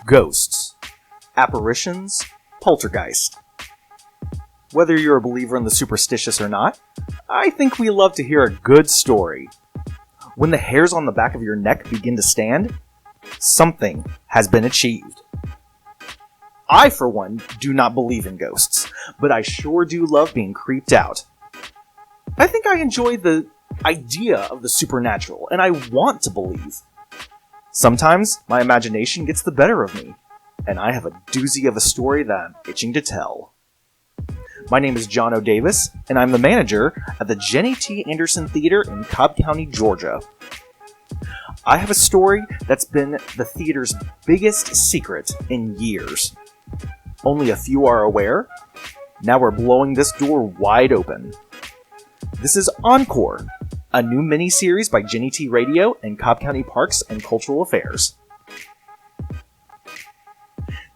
Ghosts, apparitions, poltergeist. Whether you're a believer in the superstitious or not, I think we love to hear a good story. When the hairs on the back of your neck begin to stand, something has been achieved. I, for one, do not believe in ghosts, but I sure do love being creeped out. I think I enjoy the idea of the supernatural, and I want to believe. Sometimes my imagination gets the better of me, and I have a doozy of a story that I'm itching to tell. My name is John O. Davis, and I'm the manager at the Jennie T. Anderson Theater in Cobb County, Georgia. I have a story that's been the theater's biggest secret in years. Only a few are aware. Now we're blowing this door wide open. This is ENCORE, a new mini-series by Jennie T Radio and Cobb County Parks and Cultural Affairs.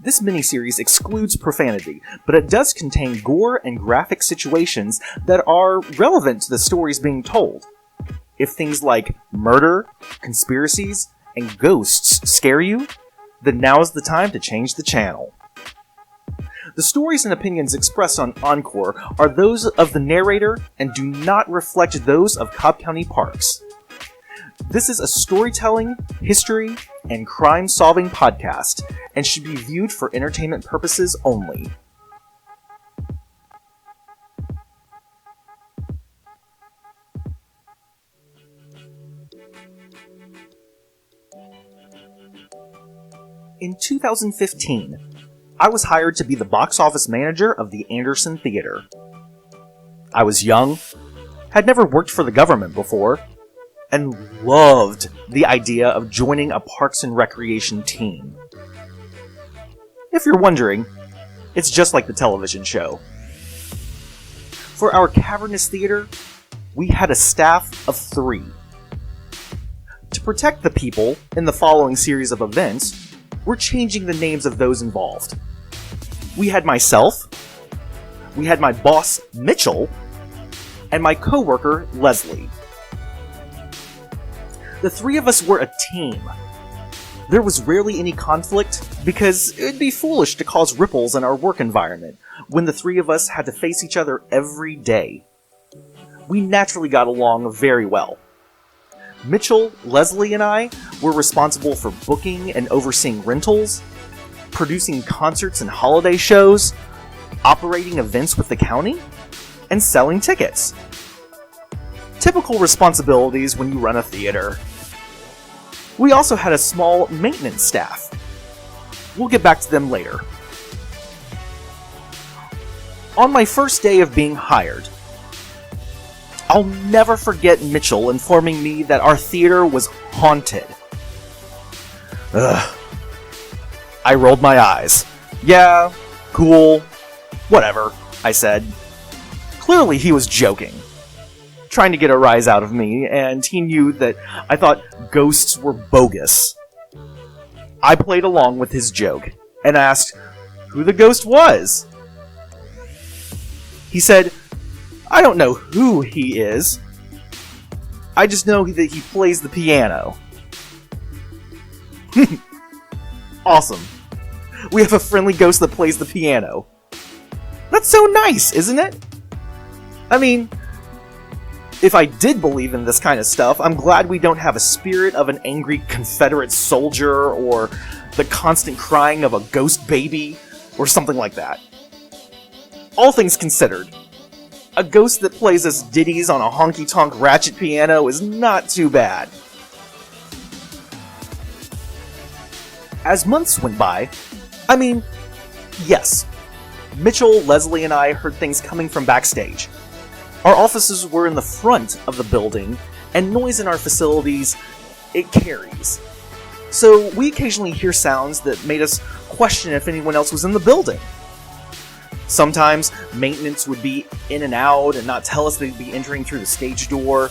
This miniseries excludes profanity, but it does contain gore and graphic situations that are relevant to the stories being told. If things like murder, conspiracies, and ghosts scare you, then now is the time to change the channel. The stories and opinions expressed on ENCORE are those of the narrator and do not reflect those of Cobb County Parks. This is a storytelling, history, and crime-solving podcast, and should be viewed for entertainment purposes only. In 2015, I was hired to be the box office manager of the Anderson Theater. I was young, had never worked for the government before, and loved the idea of joining a Parks and Recreation team. If you're wondering, it's just like the television show. For our cavernous theater, we had a staff of 3. To protect the people in the following series of events, we're changing the names of those involved. We had myself, we had my boss, Mitchell, and my coworker, Leslie. The 3 of us were a team. There was rarely any conflict, because it would be foolish to cause ripples in our work environment when the 3 of us had to face each other every day. We naturally got along very well. Mitchell, Leslie, and I were responsible for booking and overseeing rentals, producing concerts and holiday shows, operating events with the county, and selling tickets. Typical responsibilities when you run a theater. We also had a small maintenance staff. We'll get back to them later. On my first day of being hired, I'll never forget Mitchell informing me that our theater was haunted. Ugh. I rolled my eyes. Yeah, cool, whatever, I said. Clearly he was joking, trying to get a rise out of me, and he knew that I thought ghosts were bogus. I played along with his joke, and asked who the ghost was. He said, I don't know who he is. I just know that he plays the piano. Awesome. We have a friendly ghost that plays the piano. That's so nice, isn't it? I mean, if I did believe in this kind of stuff, I'm glad we don't have a spirit of an angry Confederate soldier or the constant crying of a ghost baby or something like that. All things considered, a ghost that plays us ditties on a honky-tonk ratchet piano is not too bad. As months went by, yes, Mitchell, Leslie, and I heard things coming from backstage. Our offices were in the front of the building, and noise in our facilities, it carries. So we occasionally hear sounds that made us question if anyone else was in the building. Sometimes maintenance would be in and out and not tell us they'd be entering through the stage door.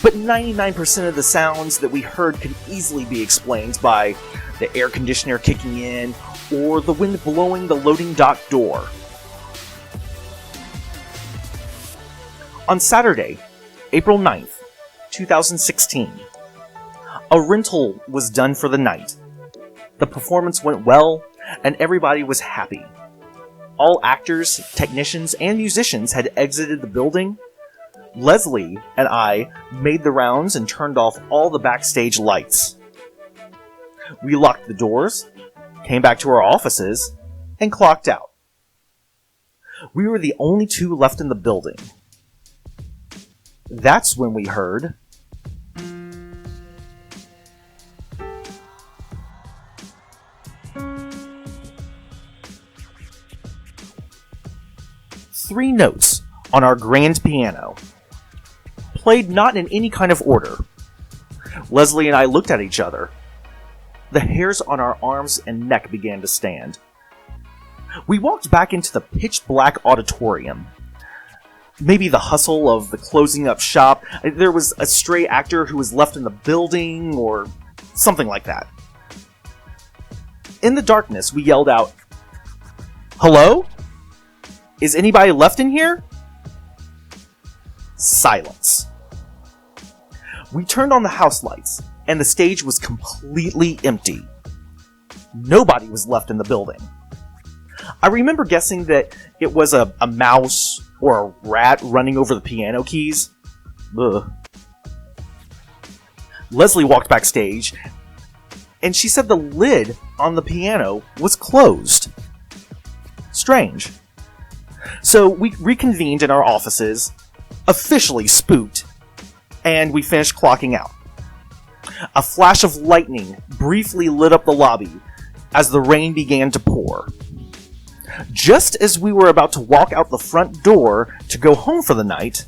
But 99% of the sounds that we heard could easily be explained by the air conditioner kicking in or the wind blowing the loading dock door. On Saturday, April 9th, 2016, a rental was done for the night. The performance went well, and everybody was happy. All actors, technicians, and musicians had exited the building. Leslie and I made the rounds and turned off all the backstage lights. We locked the doors, came back to our offices, and clocked out. We were the only two left in the building. That's when we heard... three notes on our grand piano, played not in any kind of order. Leslie and I looked at each other. The hairs on our arms and neck began to stand. We walked back into the pitch-black auditorium. Maybe the hustle of the closing up shop, there was a stray actor who was left in the building, or something like that. In the darkness, we yelled out, "Hello? Is anybody left in here?" Silence. We turned on the house lights, and the stage was completely empty. Nobody was left in the building. I remember guessing that it was a mouse or a rat running over the piano keys. Ugh. Leslie walked backstage, and she said the lid on the piano was closed. Strange. So we reconvened in our offices, officially spooked, and we finished clocking out. A flash of lightning briefly lit up the lobby as the rain began to pour. Just as we were about to walk out the front door to go home for the night,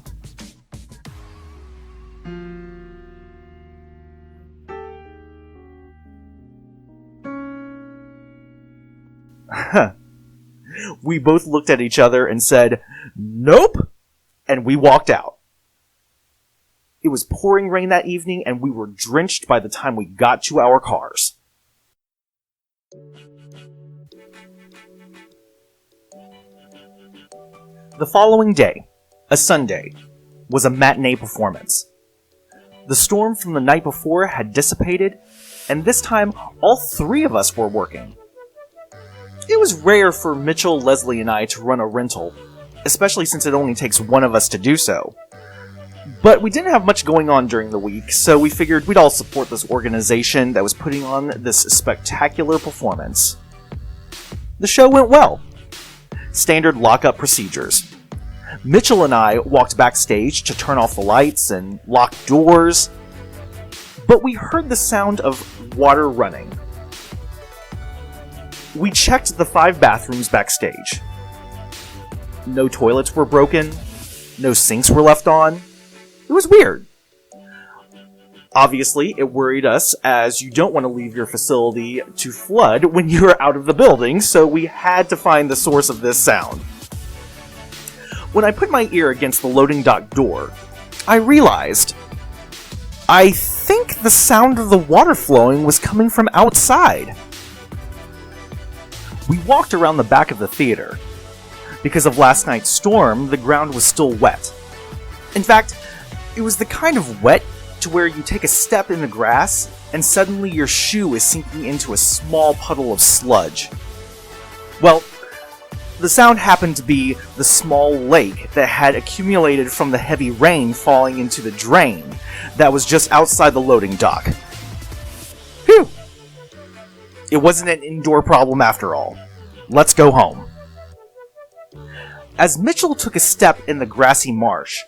we both looked at each other and said, "Nope," and we walked out. It was pouring rain that evening, and we were drenched by the time we got to our cars. The following day, a Sunday, was a matinee performance. The storm from the night before had dissipated, and this time all three of us were working. It was rare for Mitchell, Leslie, and I to run a rental, especially since it only takes one of us to do so. But we didn't have much going on during the week, so we figured we'd all support this organization that was putting on this spectacular performance. The show went well. Standard lockup procedures. Mitchell and I walked backstage to turn off the lights and lock doors, but we heard the sound of water running. We checked the 5 bathrooms backstage. No toilets were broken, no sinks were left on. It was weird. Obviously, it worried us, as you don't want to leave your facility to flood when you're out of the building, so we had to find the source of this sound. When I put my ear against the loading dock door, I realized I think the sound of the water flowing was coming from outside. We walked around the back of the theater. Because of last night's storm, the ground was still wet. In fact, it was the kind of wet to where you take a step in the grass and suddenly your shoe is sinking into a small puddle of sludge. Well, the sound happened to be the small lake that had accumulated from the heavy rain falling into the drain that was just outside the loading dock. Phew! It wasn't an indoor problem after all. Let's go home. As Mitchell took a step in the grassy marsh,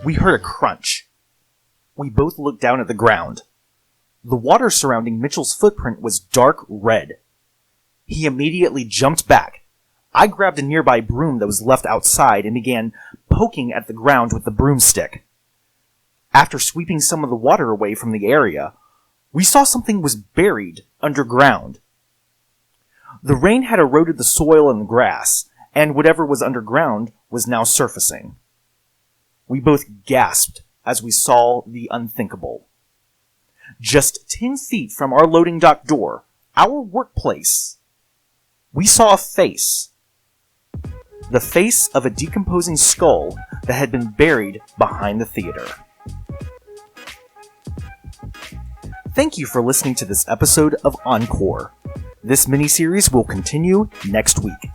we heard a crunch. We both looked down at the ground. The water surrounding Mitchell's footprint was dark red. He immediately jumped back. I grabbed a nearby broom that was left outside and began poking at the ground with the broomstick. After sweeping some of the water away from the area, we saw something was buried underground. The rain had eroded the soil and the grass, and whatever was underground was now surfacing. We both gasped as we saw the unthinkable. Just 10 feet from our loading dock door, our workplace, we saw a face. The face of a decomposing skull that had been buried behind the theater. Thank you for listening to this episode of ENCORE. This miniseries will continue next week.